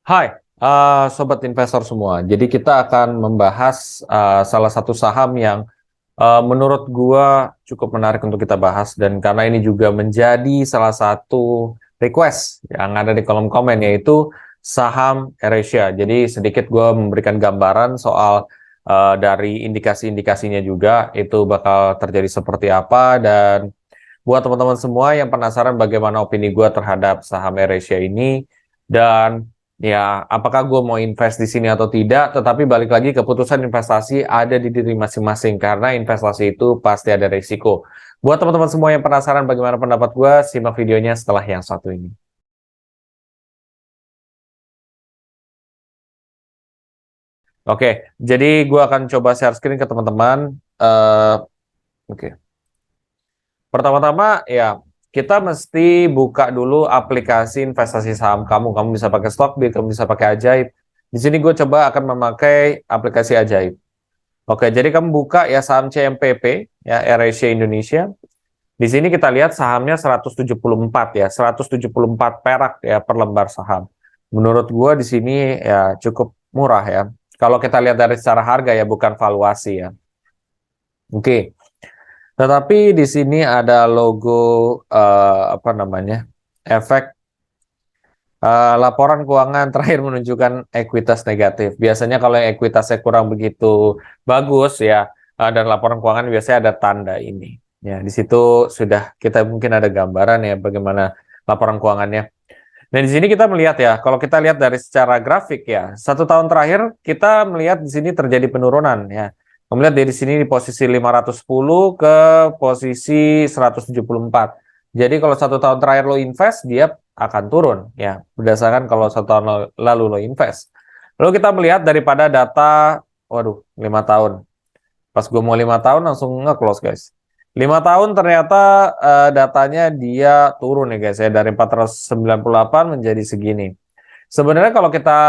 Hai, sobat investor semua. Jadi kita akan membahas salah satu saham yang menurut gua cukup menarik untuk kita bahas dan karena ini juga menjadi salah satu request yang ada di kolom komen yaitu saham AirAsia. Jadi sedikit gua memberikan gambaran soal dari indikasi-indikasinya juga itu bakal terjadi seperti apa dan buat teman-teman semua yang penasaran bagaimana opini gue terhadap saham AirAsia ini dan ya apakah gue mau invest di sini atau tidak, tetapi balik lagi keputusan investasi ada di diri masing-masing karena investasi itu pasti ada risiko. Buat teman-teman semua yang penasaran bagaimana pendapat gue, simak videonya setelah yang satu ini. Oke, jadi gue akan coba share screen ke teman-teman. Oke. Pertama-tama ya kita mesti buka dulu aplikasi investasi saham kamu. Kamu bisa pakai Stockbit, kamu bisa pakai Ajaib. Di sini gue coba akan memakai aplikasi Ajaib. Oke, jadi kamu buka ya saham CMPP ya AirAsia Indonesia. Di sini kita lihat sahamnya 174 ya, 174 perak ya per lembar saham. Menurut gue di sini ya cukup murah ya. Kalau kita lihat dari secara harga ya bukan valuasi ya. Oke. Tetapi di sini ada logo apa namanya? Efek laporan keuangan terakhir menunjukkan ekuitas negatif. Biasanya kalau yang ekuitasnya kurang begitu bagus ya dan laporan keuangan biasanya ada tanda ini. Ya, di situ sudah kita mungkin ada gambaran ya bagaimana laporan keuangannya. Dan di sini kita melihat ya, kalau kita lihat dari secara grafik ya, 1 tahun terakhir kita melihat di sini terjadi penurunan ya. Kemudian dari sini di posisi 510 ke posisi 174. Jadi kalau 1 tahun terakhir lo invest, dia akan turun ya, berdasarkan kalau 1 tahun lalu lo invest. Lalu kita melihat daripada data, waduh, 5 tahun. Pas gue mau 5 tahun langsung nge-close guys. 5 tahun ternyata datanya dia turun ya guys ya dari 498 menjadi segini. Sebenarnya kalau kita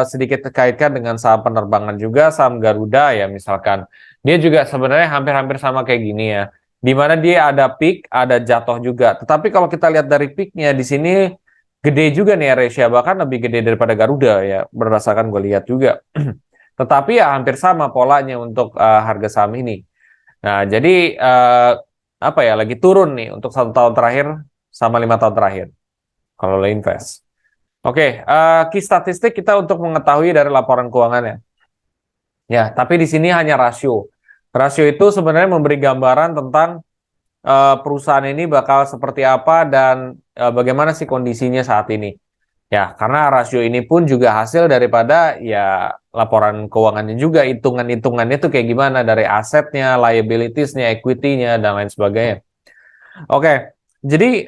sedikit kaitkan dengan saham penerbangan juga saham Garuda ya misalkan dia juga sebenarnya hampir-hampir sama kayak gini ya. Di mana dia ada peak, ada jatuh juga. Tetapi kalau kita lihat dari peaknya di sini gede juga nih AirAsia bahkan lebih gede daripada Garuda ya berdasarkan gue lihat juga. Tetapi ya hampir sama polanya untuk harga saham ini. Nah, jadi apa ya lagi turun nih untuk 1 tahun terakhir sama 5 tahun terakhir kalau lo invest. Oke, key statistik kita untuk mengetahui dari laporan keuangannya. Ya, tapi di sini hanya rasio. Rasio itu sebenarnya memberi gambaran tentang perusahaan ini bakal seperti apa dan bagaimana sih kondisinya saat ini. Ya, karena rasio ini pun juga hasil daripada ya laporan keuangannya juga, hitungan-hitungannya itu kayak gimana dari asetnya, liabilitiesnya, equity-nya, dan lain sebagainya. Oke, jadi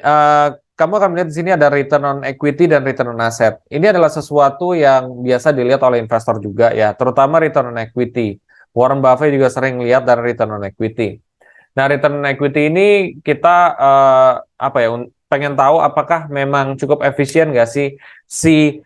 kamu akan melihat di sini ada return on equity dan return on asset. Ini adalah sesuatu yang biasa dilihat oleh investor juga ya, terutama return on equity. Warren Buffett juga sering lihat dari return on equity. Nah, return on equity ini kita apa ya pengen tahu apakah memang cukup efisien nggak sih si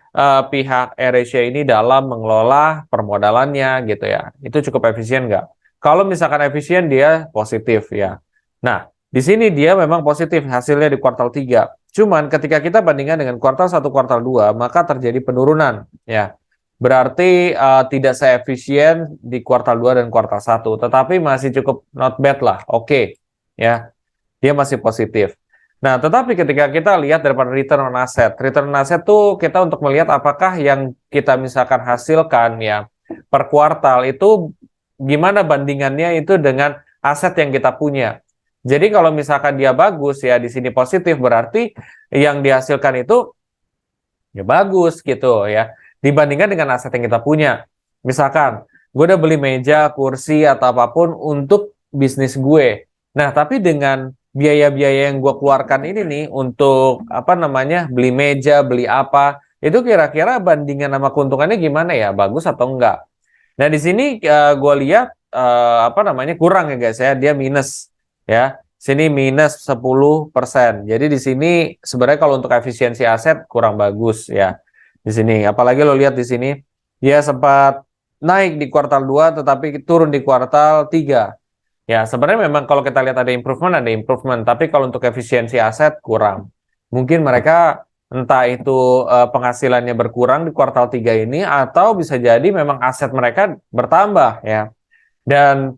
pihak AirAsia ini dalam mengelola permodalannya gitu ya. Itu cukup efisien nggak? Kalau misalkan efisien dia positif ya. Nah, di sini dia memang positif hasilnya di kuartal 3. Cuman ketika kita bandingkan dengan kuartal 1, kuartal 2, maka terjadi penurunan ya. Berarti tidak seefisien di kuartal 2 dan kuartal 1, tetapi masih cukup not bad lah. Oke. Ya, dia masih positif. Nah, tetapi ketika kita lihat daripada return on asset tuh kita untuk melihat apakah yang kita misalkan hasilkan ya per kuartal itu gimana bandingannya itu dengan aset yang kita punya. Jadi kalau misalkan dia bagus ya di sini positif berarti yang dihasilkan itu ya bagus gitu ya dibandingkan dengan aset yang kita punya. Misalkan gue udah beli meja, kursi atau apapun untuk bisnis gue. Nah, tapi dengan biaya-biaya yang gue keluarkan ini nih untuk apa namanya beli meja, beli apa, itu kira-kira bandingan sama keuntungannya gimana ya? Bagus atau enggak? Nah, di sini gue lihat apa namanya kurang ya guys ya, dia minus ya. Sini minus 10%. Jadi di sini sebenarnya kalau untuk efisiensi aset kurang bagus ya. Di sini apalagi lo lihat di sini dia sempat naik di kuartal 2 tetapi turun di kuartal 3. Ya, sebenarnya memang kalau kita lihat ada improvement, tapi kalau untuk efisiensi aset kurang. Mungkin mereka entah itu penghasilannya berkurang di kuartal 3 ini, atau bisa jadi memang aset mereka bertambah ya. Dan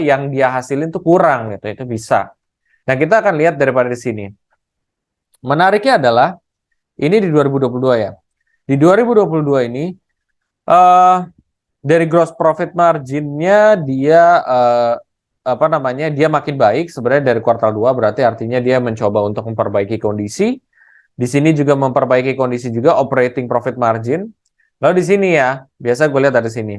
yang dia hasilin tuh kurang gitu, itu bisa. Nah, kita akan lihat daripada di sini. Menariknya adalah ini di 2022 ya. Di 2022 ini eh dari gross profit marginnya dia dia makin baik sebenarnya dari kuartal 2, berarti artinya dia mencoba untuk memperbaiki kondisi. Di sini juga memperbaiki kondisi juga operating profit margin. Lalu di sini ya, biasa gue lihat dari sini.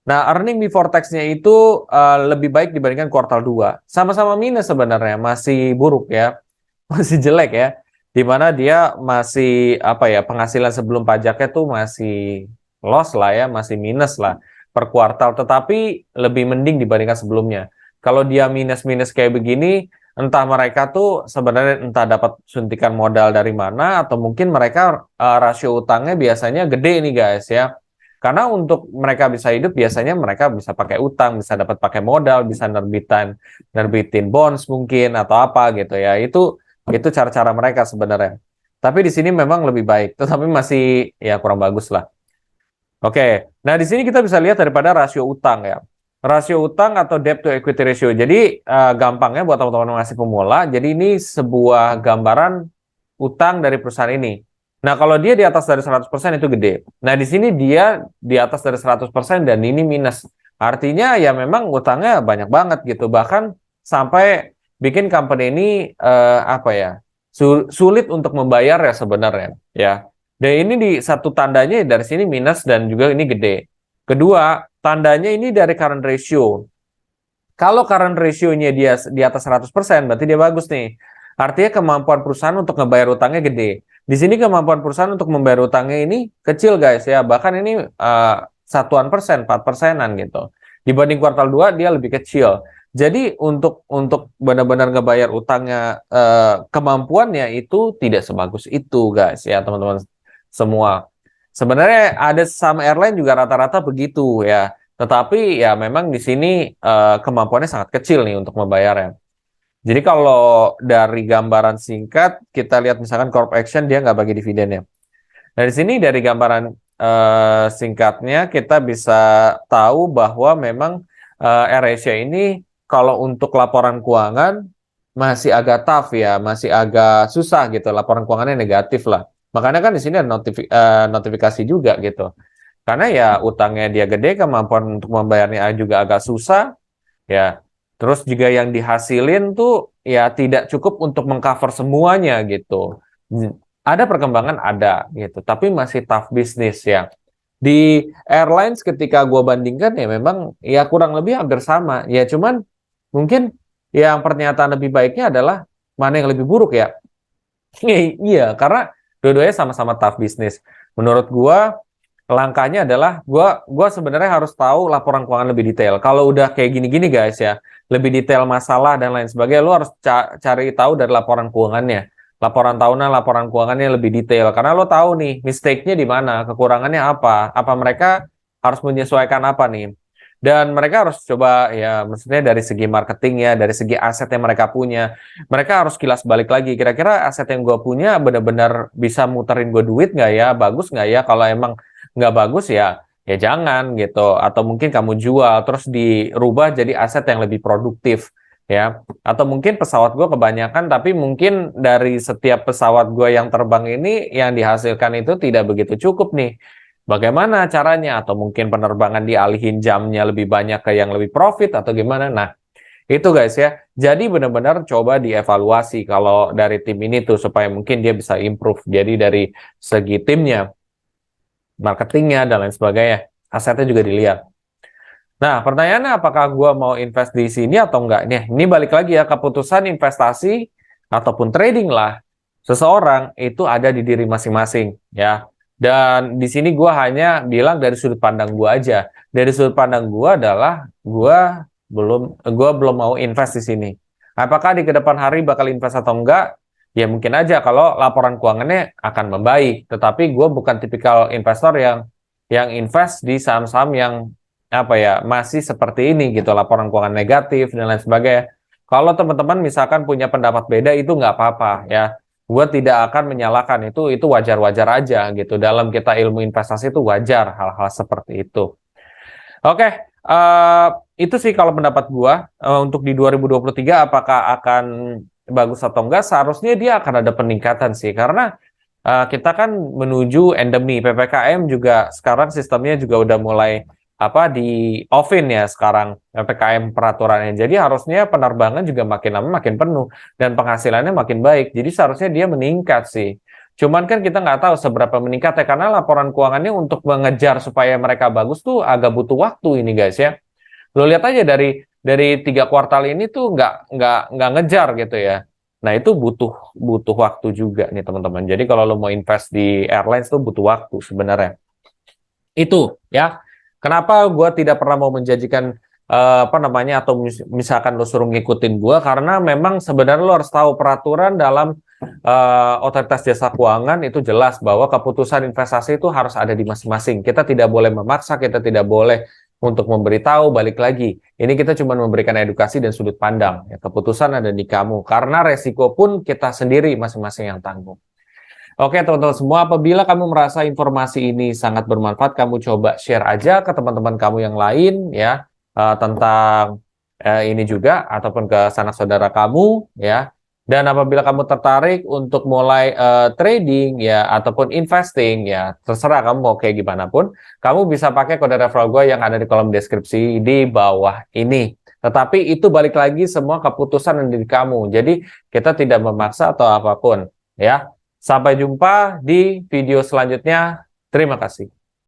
Nah, earning before tax-nya itu lebih baik dibandingkan kuartal 2. Sama-sama minus sebenarnya, masih buruk ya. Masih jelek ya. Di mana dia masih penghasilan sebelum pajaknya tuh masih loss lah ya, masih minus lah per kuartal, tetapi lebih mending dibandingkan sebelumnya. Kalau dia minus-minus kayak begini, entah mereka tuh sebenarnya entah dapat suntikan modal dari mana, atau mungkin mereka rasio utangnya biasanya gede nih guys ya. Karena untuk mereka bisa hidup biasanya mereka bisa pakai utang, bisa dapat pakai modal, bisa nerbitin bonds mungkin atau apa gitu ya. Itu cara-cara mereka sebenarnya. Tapi di sini memang lebih baik, tetapi masih ya kurang bagus lah. Oke, nah di sini kita bisa lihat daripada rasio utang ya. Rasio utang atau debt to equity ratio. Jadi gampangnya buat teman-teman masih pemula, jadi ini sebuah gambaran utang dari perusahaan ini. Nah, kalau dia di atas dari 100% itu gede. Nah, di sini dia di atas dari 100% dan ini minus. Artinya ya memang utangnya banyak banget gitu. Bahkan sampai bikin company ini sulit untuk membayar ya sebenarnya ya. Dan ini di satu tandanya dari sini minus dan juga ini gede. Kedua, tandanya ini dari current ratio. Kalau current ratio-nya dia di atas 100%, berarti dia bagus nih. Artinya kemampuan perusahaan untuk ngebayar utangnya gede. Di sini kemampuan perusahaan untuk membayar utangnya ini kecil guys ya. Bahkan ini satuan persen, 4%-an gitu. Dibanding kuartal 2 dia lebih kecil. Jadi untuk benar-benar ngebayar utangnya kemampuannya itu tidak sebagus itu guys ya teman-teman semua. Sebenarnya ada some airline juga rata-rata begitu ya. Tetapi ya memang di sini kemampuannya sangat kecil nih untuk membayarnya. Jadi kalau dari gambaran singkat, kita lihat misalkan Corp Action dia nggak bagi dividennya. Nah di sini dari gambaran singkatnya kita bisa tahu bahwa memang AirAsia ini kalau untuk laporan keuangan masih agak tough ya, masih agak susah gitu. Laporan keuangannya negatif lah. Makanya kan di sini ada notifikasi juga gitu. Karena ya utangnya dia gede, kemampuan untuk membayarnya juga agak susah, ya. Terus juga yang dihasilin tuh ya tidak cukup untuk mengcover semuanya gitu. Ada perkembangan ada gitu, tapi masih tough bisnis ya. Di airlines ketika gua bandingkan ya memang ya kurang lebih hampir sama. Ya cuman mungkin yang pernyataan lebih baiknya adalah mana yang lebih buruk ya. Iya, karena dua-duanya sama-sama tough bisnis. Menurut gua langkahnya adalah gua sebenarnya harus tahu laporan keuangan lebih detail. Kalau udah kayak gini-gini guys ya, lebih detail masalah dan lain sebagainya, lu harus cari tahu dari laporan keuangannya. Laporan tahunan, laporan keuangannya lebih detail karena lo tahu nih mistake-nya di mana, kekurangannya apa mereka harus menyesuaikan apa nih. Dan mereka harus coba ya maksudnya dari segi marketing ya, dari segi aset yang mereka punya. Mereka harus kilas balik lagi. Kira-kira aset yang gue punya benar-benar bisa muterin gue duit nggak ya? Bagus nggak ya? Kalau emang nggak bagus ya ya jangan gitu, atau mungkin kamu jual terus dirubah jadi aset yang lebih produktif ya, atau mungkin pesawat gue kebanyakan tapi mungkin dari setiap pesawat gue yang terbang ini yang dihasilkan itu tidak begitu cukup nih, bagaimana caranya, atau mungkin penerbangan dialihin jamnya lebih banyak ke yang lebih profit atau gimana. Nah itu guys ya, jadi benar-benar coba dievaluasi kalau dari tim ini tuh supaya mungkin dia bisa improve. Jadi dari segi timnya, marketingnya, dan lain sebagainya. Asetnya juga dilihat. Nah, pertanyaannya apakah gue mau invest di sini atau enggak? Nih, ini balik lagi ya, keputusan investasi ataupun trading lah. Seseorang itu ada di diri masing-masing, ya. Dan di sini gue hanya bilang dari sudut pandang gue aja. Dari sudut pandang gue adalah gue belum mau invest di sini. Apakah di kedepan hari bakal invest atau enggak? Ya mungkin aja kalau laporan keuangannya akan membaik. Tetapi gue bukan tipikal investor yang invest di saham-saham yang masih seperti ini gitu, laporan keuangan negatif dan lain sebagainya. Kalau teman-teman misalkan punya pendapat beda itu nggak apa-apa ya. gue tidak akan menyalahkan, itu wajar-wajar aja gitu. Dalam kita ilmu investasi itu wajar hal-hal seperti itu. Oke, itu sih kalau pendapat gua. Untuk di 2023 apakah akan bagus atau enggak, seharusnya dia akan ada peningkatan sih, karena kita kan menuju endemi. PPKM juga sekarang sistemnya juga udah mulai di offin ya sekarang PPKM peraturannya. Jadi harusnya penerbangan juga makin lama makin penuh dan penghasilannya makin baik. Jadi seharusnya dia meningkat sih. Cuman kan kita nggak tahu seberapa meningkat ya, karena laporan keuangannya untuk mengejar supaya mereka bagus tuh agak butuh waktu ini guys ya. Lo lihat aja dari 3 kuartal ini tuh nggak ngejar gitu ya. Nah itu butuh butuh waktu juga nih teman-teman. Jadi kalau lo mau invest di airlines tuh butuh waktu sebenarnya. Itu ya. Kenapa gue tidak pernah mau menjanjikan atau misalkan lo suruh ngikutin gue, karena memang sebenarnya lo harus tahu peraturan dalam otoritas jasa keuangan itu jelas bahwa keputusan investasi itu harus ada di masing-masing. Kita tidak boleh memaksa, kita tidak boleh untuk memberitahu. Balik lagi, ini kita cuma memberikan edukasi dan sudut pandang. Ya, keputusan ada di kamu, karena resiko pun kita sendiri masing-masing yang tanggung. Oke teman-teman semua, apabila kamu merasa informasi ini sangat bermanfaat, kamu coba share aja ke teman-teman kamu yang lain ya, tentang ini juga, ataupun ke sanak saudara kamu ya. Dan apabila kamu tertarik untuk mulai trading ya, ataupun investing ya, terserah kamu mau kayak gimana pun, kamu bisa pakai kode referral gue yang ada di kolom deskripsi di bawah ini. Tetapi itu balik lagi semua keputusan dari kamu. Jadi kita tidak memaksa atau apapun ya. Sampai jumpa di video selanjutnya. Terima kasih.